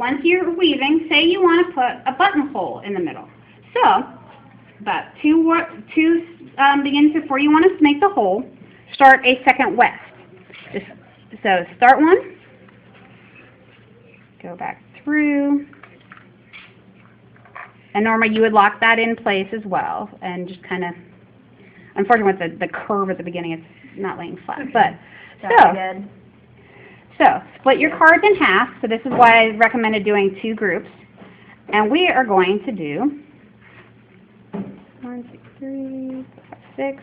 once you're weaving, say you want to put a buttonhole in the middle. So, about two beginnings before you want to make the hole, start a second west. So start one, go back through, and normally you would lock that in place as well, and just kind of, unfortunately with the curve at the beginning, it's not laying flat. But so split your cards in half. So this is why I recommended doing 2 groups, and we are going to do 1, 2, 3, 4, 5, 6.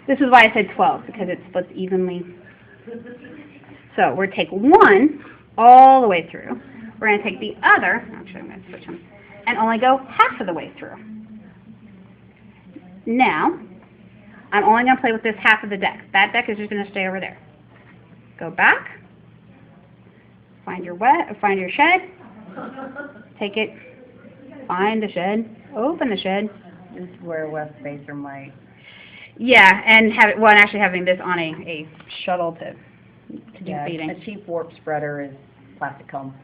This is why I said 12, because it splits evenly. So we're going to take one all the way through. We're going to take the other, actually I'm going to switch them, and only go half of the way through. Now, I'm only going to play with this half of the deck. That deck is just going to stay over there. Go back, find your shed, take it, find the shed, open the shed. This is where West Spacer might. Yeah, and actually having this on a shuttle to do feeding. A cheap warp spreader is plastic comb.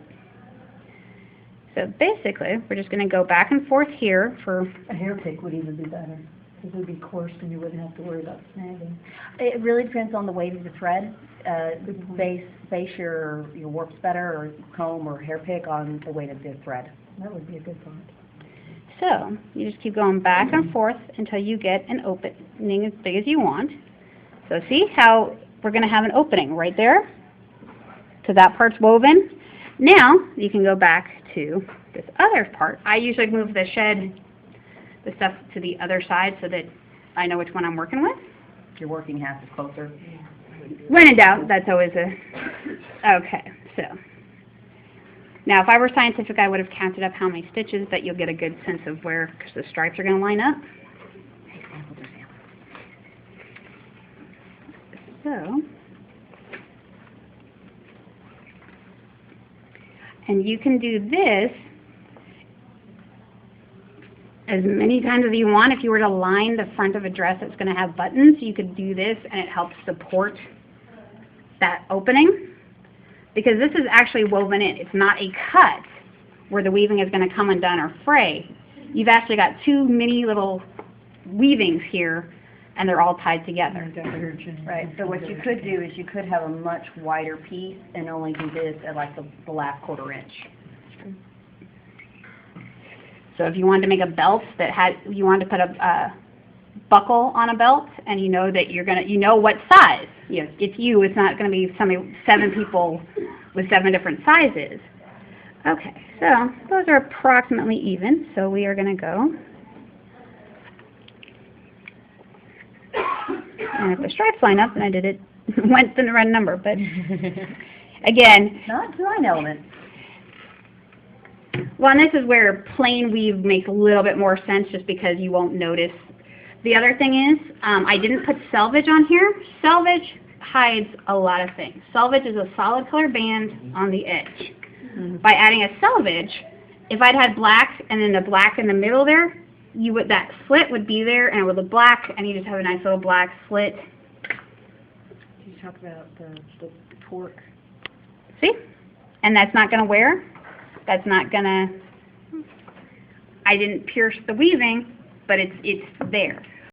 So basically, we're just going to go back and forth here for... A hair pick would even be better, because it would be coarse and you wouldn't have to worry about snagging. It really depends on the weight of the thread. Base your warp spreader or comb or hair pick on the weight of the thread. That would be a good point. So, you just keep going back and forth until you get an opening as big as you want. So see how we're going to have an opening right there? Because that part's woven. Now, you can go back to this other part. I usually move the stuff to the other side so that I know which one I'm working with. Your working half is closer. When in doubt, that's always okay, so. Now, if I were scientific, I would have counted up how many stitches, but you'll get a good sense of where, because the stripes are going to line up. So, and you can do this as many times as you want. If you were to line the front of a dress that's going to have buttons, you could do this, and it helps support that opening. Because this is actually woven in. It's not a cut where the weaving is going to come undone or fray. You've actually got 2 mini little weavings here, and they're all tied together. Right. So what you could do is you could have a much wider piece and only do this at like the last 1/4 inch. So if you wanted to make a belt you wanted to put a buckle on a belt, and you know that you know what size. It's you. It's not going to be 7 people with 7 different sizes. Okay, so those are approximately even. So we are going to go. And if the stripes line up, then I did it. Went to the right number, but again. Not design element. Well, and this is where plain weave makes a little bit more sense, just because you won't notice. The other thing is, I didn't put selvage on here. Selvage hides a lot of things. Selvage is a solid color band on the edge. By adding a selvage, if I'd had black and then the black in the middle there, that slit would be there and it would look black, and you just have a nice little black slit. Did you talk about the torque? See? And that's not going to wear. That's not going to... I didn't pierce the weaving, but it's there.